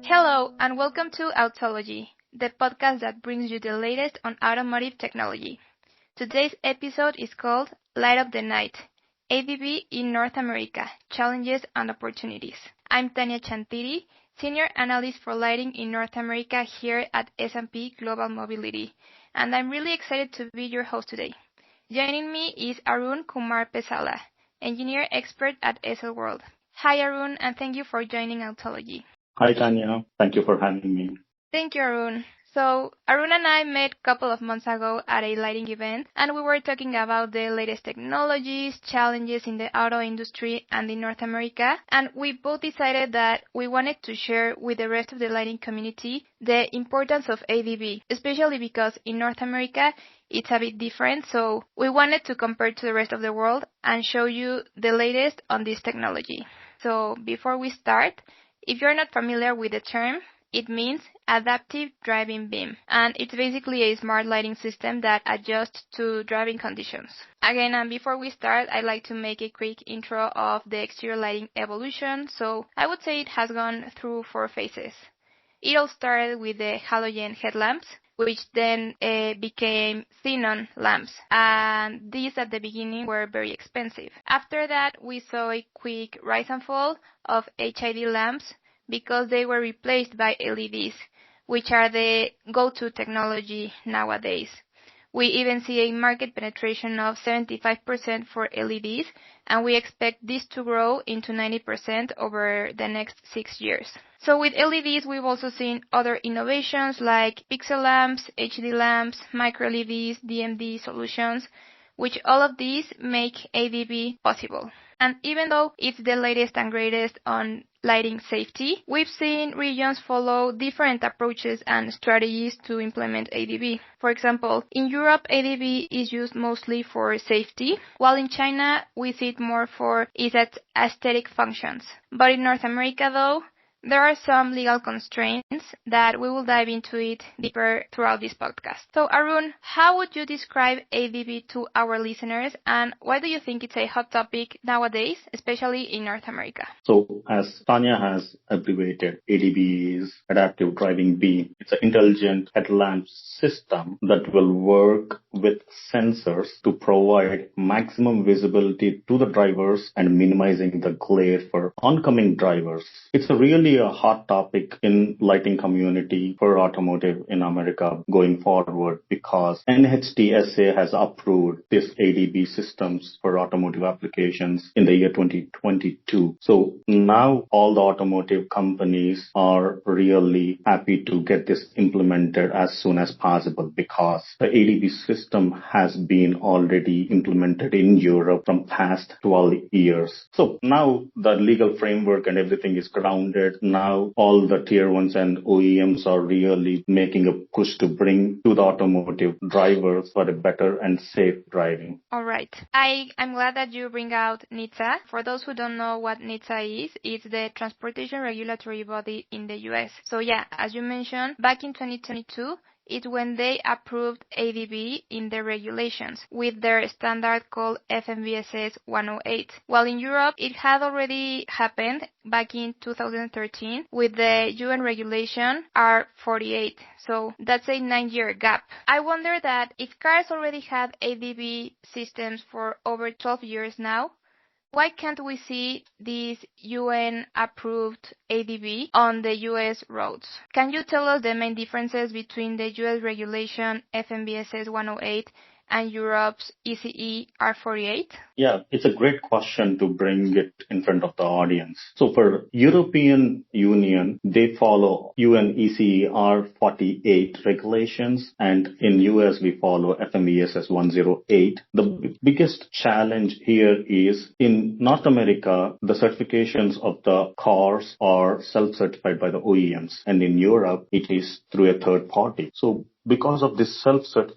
Hello and welcome to Autology, the podcast that brings you the latest on automotive technology. Today's episode is called Light of the Night, ADB in North America, Challenges and Opportunities. I'm Tanya Chantiri, Senior Analyst for Lighting in North America here at S&P Global Mobility, and I'm really excited to be your host today. Joining me is Arunkumar Pesala, Engineer Expert at SL World. Hi Arun, and thank you for joining Autology. Hi, Tanya. Thank you for having me. Thank you, Arun. So, Arun and I met a couple of months ago at a lighting event, and we were talking about the latest technologies, challenges in the auto industry and in North America, and we both decided that we wanted to share with the rest of the lighting community the importance of ADB, especially because in North America, it's a bit different, so we wanted to compare to the rest of the world and show you the latest on this technology. So, before we start, if you're not familiar with the term, it means adaptive driving beam, and it's basically a smart lighting system that adjusts to driving conditions. Again, and before we start, I'd like to make a quick intro of the exterior lighting evolution. So I would say it has gone through 4 phases. It all started with the halogen headlamps, which then became xenon lamps, and these at the beginning were very expensive. After that, we saw a quick rise and fall of HID lamps because they were replaced by LEDs, which are the go-to technology nowadays. We even see a market penetration of 75% for LEDs, and we expect this to grow into 90% over the next 6 years. So with LEDs, we've also seen other innovations like pixel lamps, HD lamps, micro LEDs, DMD solutions, which all of these make ADB possible. And even though it's the latest and greatest on lighting safety, we've seen regions follow different approaches and strategies to implement ADB. For example, in Europe, ADB is used mostly for safety, while in China, we see it more for its aesthetic functions. But in North America, though, there are some legal constraints that we will dive into it deeper throughout this podcast. So Arun, how would you describe ADB to our listeners, and why do you think it's a hot topic nowadays, especially in North America? So as Tanya has abbreviated, ADB is adaptive driving beam. It's an intelligent headlamp system that will work with sensors to provide maximum visibility to the drivers and minimizing the glare for oncoming drivers. It's a hot topic in lighting community for automotive in America going forward because NHTSA has approved this ADB systems for automotive applications in the year 2022. So now all the automotive companies are really happy to get this implemented as soon as possible because the ADB system has been already implemented in Europe from past 12 years. So now the legal framework and everything is grounded. Now all the tier ones and OEMs are really making a push to bring to the automotive drivers for a better and safe driving. All right. I'm glad that you bring out NHTSA. For those who don't know what NHTSA is, it's the transportation regulatory body in the US. So yeah, as you mentioned, back in 2022, it's when they approved ADB in their regulations with their standard called FMVSS 108. While in Europe, it had already happened back in 2013 with the UN regulation R48. So that's a 9-year gap. I wonder that if cars already have ADB systems for over 12 years now, why can't we see this UN-approved ADB on the U.S. roads? Can you tell us the main differences between the U.S. regulation FMVSS 108 and Europe's ECE R48? Yeah, it's a great question to bring it in front of the audience. So for European Union, they follow UN ECE R48 regulations, and in US we follow FMVSS 108. The biggest challenge here is in North America, the certifications of the cars are self-certified by the OEMs, and in Europe it is through a third party. So because of this self-certifications,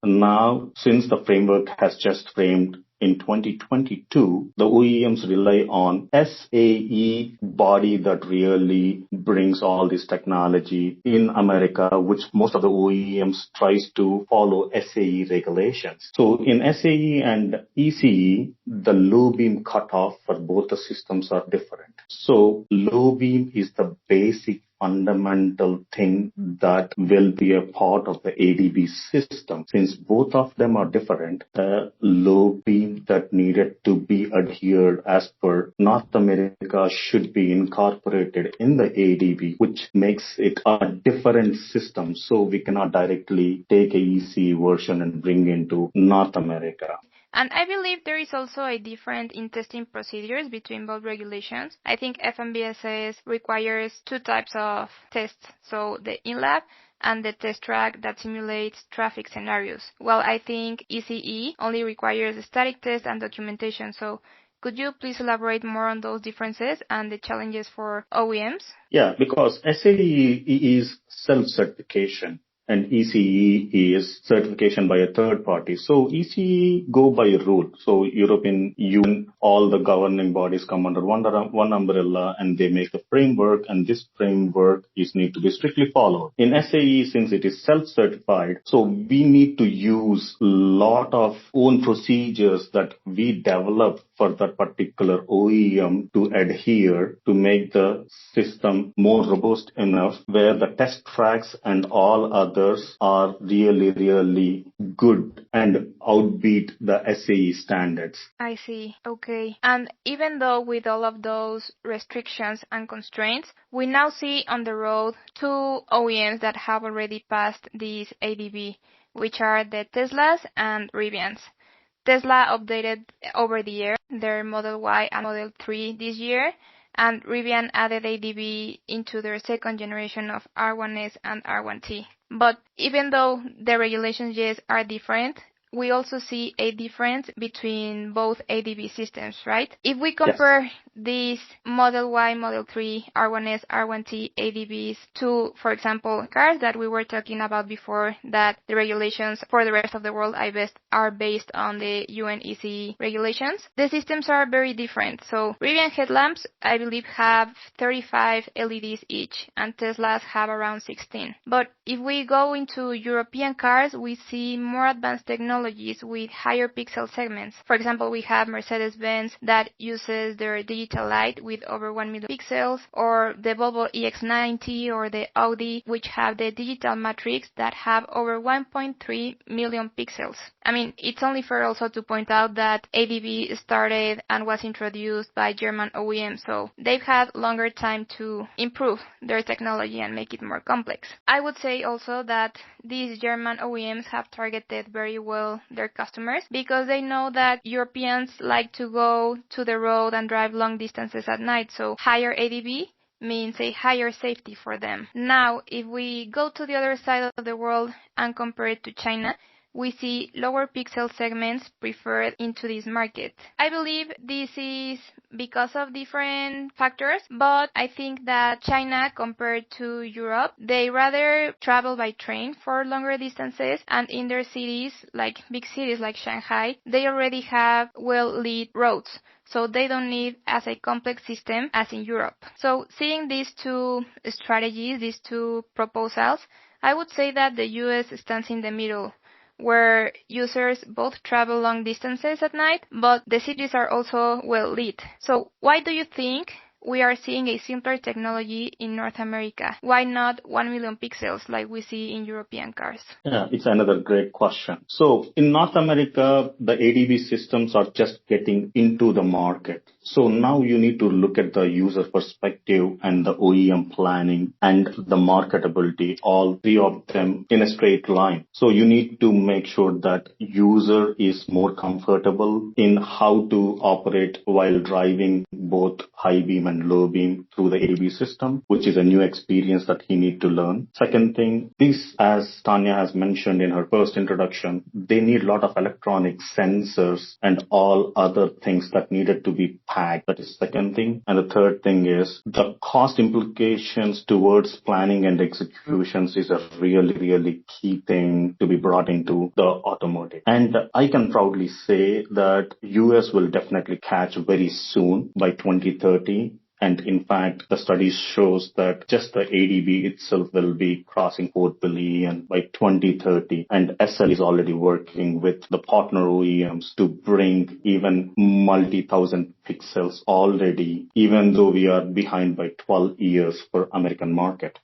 now since the framework has just framed in 2022, the OEMs rely on SAE body that really brings all this technology in America, which most of the OEMs tries to follow SAE regulations. So in SAE and ECE, the low beam cutoff for both the systems are different. So low beam is the basic fundamental thing that will be a part of the ADB system. Since both of them are different, the low beam that needed to be adhered as per North America should be incorporated in the ADB, which makes it a different system. So we cannot directly take a EC version and bring into North America. And I believe there is also a difference in testing procedures between both regulations. I think FMVSS requires two types of tests, so the in-lab and the test track that simulates traffic scenarios. Well, I think ECE only requires a static test and documentation, so could you please elaborate more on those differences and the challenges for OEMs? Yeah, because SAE is self-certification and ECE is certification by a third party. So ECE go by a rule. So European Union, all the governing bodies come under one umbrella and they make a framework, and this framework is need to be strictly followed. In SAE, since it is self-certified, so we need to use a lot of own procedures that we develop for that particular OEM to adhere to make the system more robust enough where the test tracks and all others are really good and outbeat the SAE standards. I see. Okay. And even though with all of those restrictions and constraints, we now see on the road two OEMs that have already passed these ADB, which are the Teslas and Rivians. Tesla updated over the year their Model Y and Model 3 this year, and Rivian added ADB into their second generation of R1S and R1T. But even though the regulations, yes, are different, we also see a difference between both ADB systems, right? If we compare these Model Y, Model 3, R1S, R1T ADBs to, for example, cars that we were talking about before, that the regulations for the rest of the world, I bet, are based on the UNECE regulations, the systems are very different. So Rivian headlamps, I believe, have 35 LEDs each, and Teslas have around 16. But if we go into European cars, we see more advanced technologies with higher pixel segments. For example, we have Mercedes-Benz that uses their digital light with over 1 million pixels, or the Volvo EX90 or the Audi, which have the digital matrix that have over 1.3 million pixels. I mean, it's only fair also to point out that ADB started and was introduced by German OEMs, so they've had longer time to improve their technology and make it more complex. I would say also that these German OEMs have targeted very well their customers because they know that Europeans like to go to the road and drive long distances at night, so higher ADB means a higher safety for them. Now, if we go to the other side of the world and compare it to China, we see lower pixel segments preferred into this market. I believe this is because of different factors, but I think that China, compared to Europe, they rather travel by train for longer distances, and in their cities, like big cities like Shanghai, they already have well-lit roads. So they don't need as a complex system as in Europe. So seeing these two strategies, these two proposals, I would say that the US stands in the middle, where users both travel long distances at night, but the cities are also well lit. So why do you think we are seeing a simpler technology in North America? Why not 1 million pixels like we see in European cars? Yeah, it's another great question. So in North America, the ADB systems are just getting into the market. So now you need to look at the user perspective and the OEM planning and the marketability, all three of them in a straight line. So you need to make sure that user is more comfortable in how to operate while driving both high beam and low beam through the ADB system, which is a new experience that he need to learn. Second thing, this, as Tanya has mentioned in her first introduction, they need a lot of electronic sensors and all other things that needed to be packed. That is second thing. And the third thing is the cost implications towards planning and executions is a really key thing to be brought into the automotive. And I can proudly say that US will definitely catch very soon by 2030. And in fact, the study shows that just the ADB itself will be crossing 4 billion by 2030. And SL is already working with the partner OEMs to bring even multi-thousand pixels already, even though we are behind by 12 years for American market.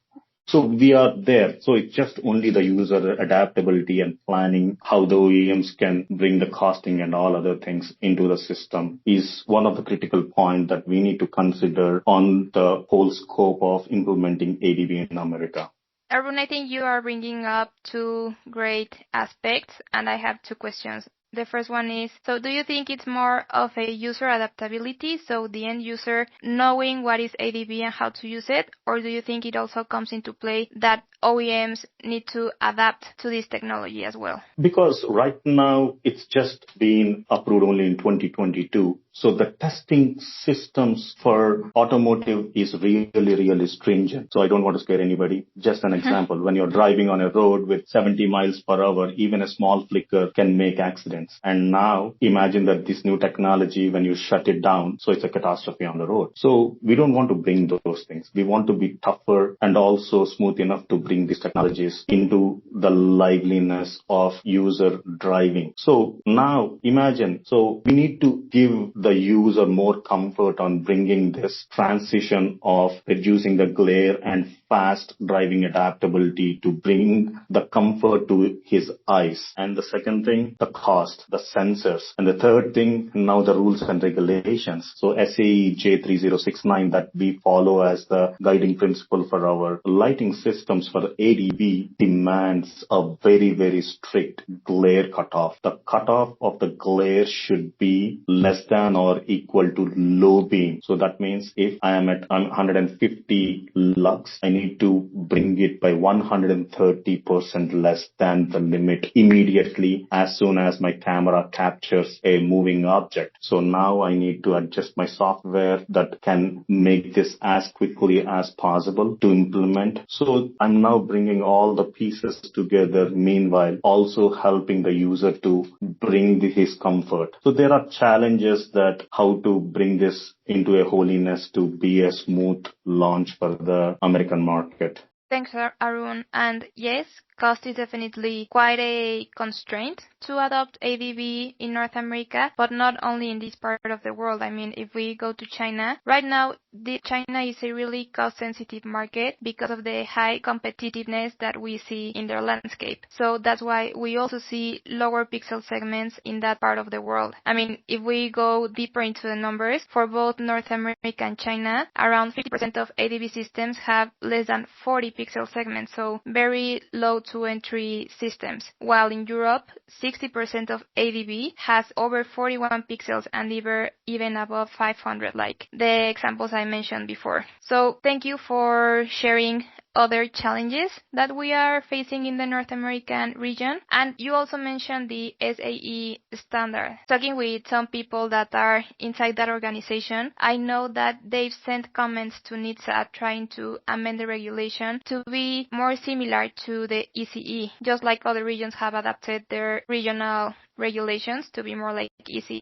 So we are there. So it's just only the user adaptability and planning how the OEMs can bring the costing and all other things into the system is one of the critical points that we need to consider on the whole scope of implementing ADB in America. Arun, I think you are bringing up two great aspects, and I have two questions. The first one is, so do you think it's more of a user adaptability, so the end user knowing what is ADB and how to use it, or do you think it also comes into play that OEMs need to adapt to this technology as well? Because right now it's just been approved only in 2022. So the testing systems for automotive is really stringent. So I don't want to scare anybody. Just an example, when you're driving on a road with 70 miles per hour, even a small flicker can make accidents. And now imagine that this new technology, when you shut it down, so it's a catastrophe on the road. So we don't want to bring those things. We want to be tougher and also smooth enough to bring these technologies into the liveliness of user driving. So now imagine, so we need to give the user more comfort on bringing this transition of reducing the glare and fast driving adaptability to bring the comfort to his eyes. And the second thing, the cost, the sensors. And the third thing, now the rules and regulations. So SAE J3069 that we follow as the guiding principle for our lighting systems for ADB demands a very strict glare cutoff. The cutoff of the glare should be less than or equal to low beam. So that means if I am at 150 lux, I need to bring it by 130% less than the limit immediately as soon as my camera captures a moving object. So now I need to adjust my software that can make this as quickly as possible to implement. So I'm now bringing all the pieces together, meanwhile also helping the user to bring his comfort. So there are challenges that how to bring this into a holiness to be a smooth launch for the American market. Thanks, Arun. And yes, cost is definitely quite a constraint to adopt ADB in North America, but not only in this part of the world. I mean, if we go to China, right now, China is a really cost-sensitive market because of the high competitiveness that we see in their landscape. So that's why we also see lower pixel segments in that part of the world. I mean, if we go deeper into the numbers, for both North America and China, around 50% of ADB systems have less than 40 pixel segments, so very low to entry systems, while in Europe, 60% of ADB has over 41 pixels and even above 500, like the examples I mentioned before. So thank you for sharing other challenges that we are facing in the North American region. And you also mentioned the SAE standard. Talking with some people that are inside that organization, I know that they've sent comments to NHTSA trying to amend the regulation to be more similar to the ECE, just like other regions have adapted their regional regulations to be more like ECE.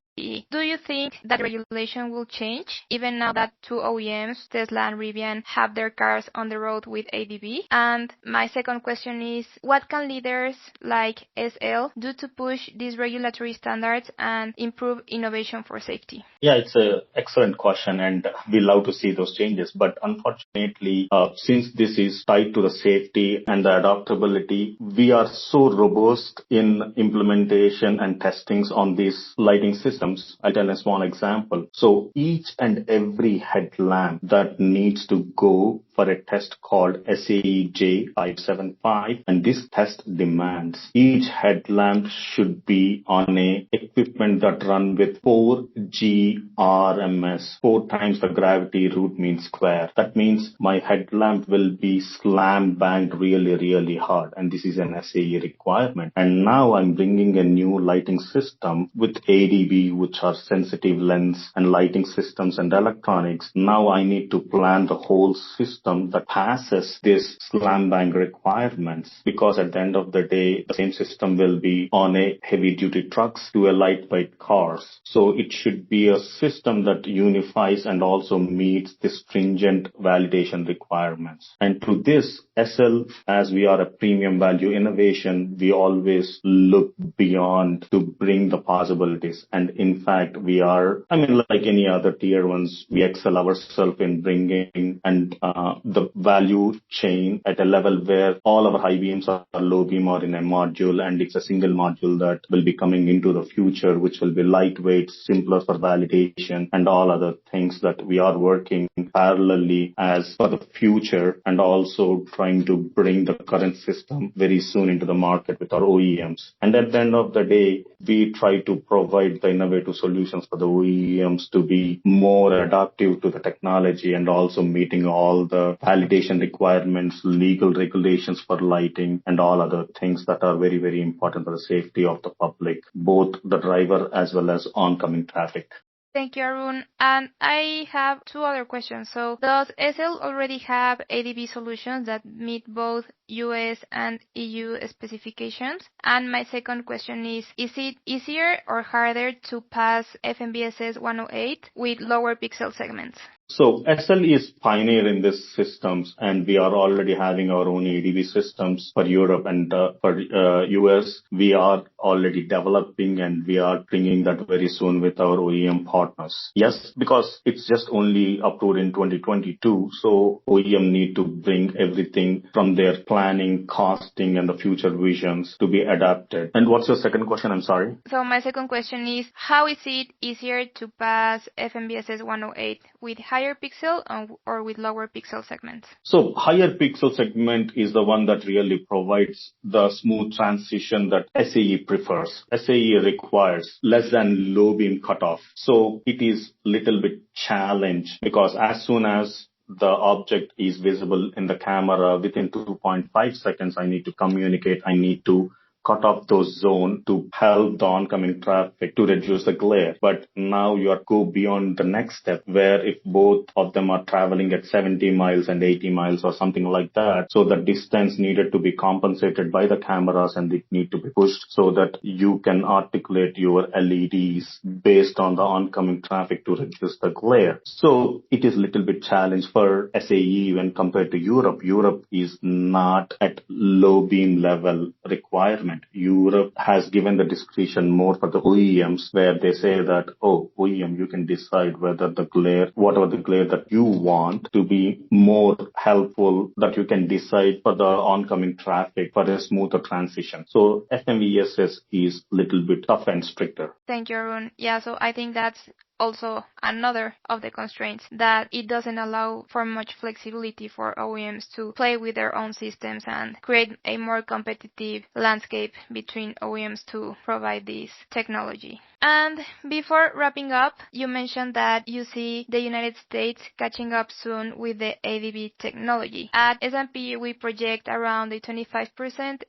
Do you think that regulation will change, even now that two OEMs, Tesla and Rivian, have their cars on the road with ADB? And my second question is, what can leaders like SL do to push these regulatory standards and improve innovation for safety? Yeah, it's an excellent question, and we love to see those changes. But unfortunately, since this is tied to the safety and the adaptability, we are so robust in implementation and testings on these lighting systems. I'll tell a small example. So each and every headlamp that needs to go for a test called SAE J575, and this test demands each headlamp should be on a equipment that run with 4G RMS, 4 times the gravity root mean square. That means my headlamp will be slam banged really hard, and this is an SAE requirement. And now I'm bringing a new lighting system with ADB, which are sensitive lens and lighting systems and electronics. Now I need to plan the whole system system that passes this slam bang requirements, because at the end of the day, the same system will be on a heavy duty trucks to a lightweight cars. So it should be a system that unifies and also meets the stringent validation requirements. And to this, SL, as we are a premium value innovation, we always look beyond to bring the possibilities. And in fact, we are, like any other tier ones, we excel ourselves in bringing and the value chain at a level where all our high beams are low beam or in a module, and it's a single module that will be coming into the future, which will be lightweight, simpler for validation and all other things that we are working parallelly as for the future, and also trying to bring the current system very soon into the market with our OEMs. And at the end of the day, we try to provide the innovative solutions for the OEMs to be more adaptive to the technology and also meeting all the validation requirements, legal regulations for lighting and all other things that are very, very important for the safety of the public, both the driver as well as oncoming traffic. Thank you, Arun. And I have two other questions. So does SL already have ADB solutions that meet both US and EU specifications? And my second question is it easier or harder to pass FMVSS 108 with lower pixel segments? So SL is pioneer in these systems, and we are already having our own ADB systems for Europe, and for US, we are already developing and we are bringing that very soon with our OEM partners. Yes, because it's just only approved in 2022. So OEM need to bring everything from their planning, costing and the future visions to be adapted. And what's your second question? I'm sorry. So my second question is, how is it easier to pass FMVSS 108 with higher pixel or with lower pixel segments? So higher pixel segment is the one that really provides the smooth transition that SAE prefers. SAE requires less than low beam cutoff. So it is little bit challenge, because as soon as the object is visible in the camera, within 2.5 seconds, I need to communicate. I need to cut off those zones to help the oncoming traffic to reduce the glare. But now you are go beyond the next step, where if both of them are traveling at 70 miles and 80 miles or something like that, so the distance needed to be compensated by the cameras and it need to be pushed so that you can articulate your LEDs based on the oncoming traffic to reduce the glare. So it is little bit challenge for SAE when compared to Europe. Europe is not at low beam level requirement. Europe has given the discretion more for the OEMs, where they say that, OEM, you can decide whether the glare, whatever the glare that you want to be more helpful, that you can decide for the oncoming traffic for a smoother transition. So FMVSS is little bit tough and stricter. Thank you, Arun. Yeah, so I think that's also another of the constraints, that it doesn't allow for much flexibility for OEMs to play with their own systems and create a more competitive landscape between OEMs to provide this technology. And before wrapping up, you mentioned that you see the United States catching up soon with the ADB technology. At S&P, we project around a 25%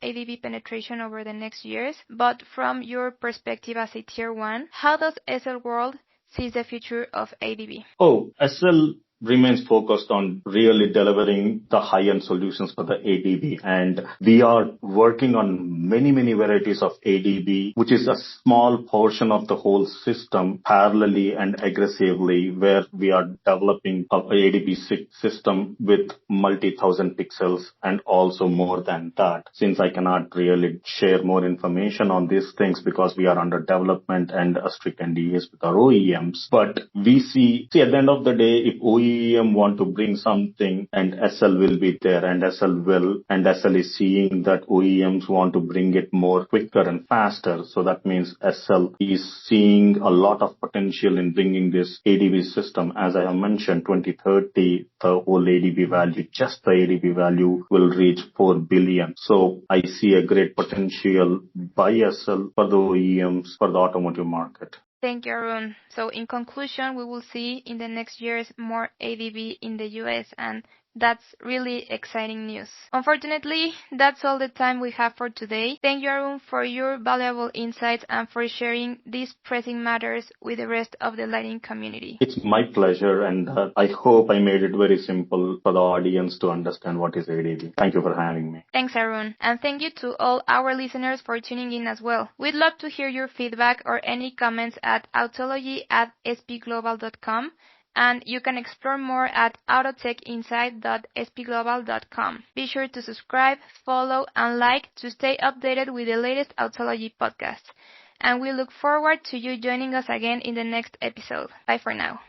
ADB penetration over the next years. But from your perspective as a tier one, how does SL World sees the future of ADB? SL remains focused on really delivering the high-end solutions for the ADB. And we are working on many, many varieties of ADB, which is a small portion of the whole system, parallelly and aggressively, where we are developing a ADB system with multi-thousand pixels and also more than that. Since I cannot really share more information on these things because we are under development and a strict NDAs with our OEMs. But we see at the end of the day, if OEM want to bring something, and SL will be there, and SL is seeing that OEMs want to bring it more quicker and faster. So that means SL is seeing a lot of potential in bringing this ADB system. As I have mentioned, 2030, the whole ADB value, just the ADB value, will reach 4 billion. So I see a great potential by SL for the OEMs for the automotive market. Thank you, Arun. So in conclusion, we will see in the next years more ADB in the US and That's really exciting news. Unfortunately, that's all the time we have for today. Thank you, Arun, for your valuable insights and for sharing these pressing matters with the rest of the lighting community. It's my pleasure, and I hope I made it very simple for the audience to understand what is ADB. Thank you for having me. Thanks, Arun. And thank you to all our listeners for tuning in as well. We'd love to hear your feedback or any comments at autology@spglobal.com. And you can explore more at autotechinsight.spglobal.com. Be sure to subscribe, follow, and like to stay updated with the latest Autology podcasts. And we look forward to you joining us again in the next episode. Bye for now.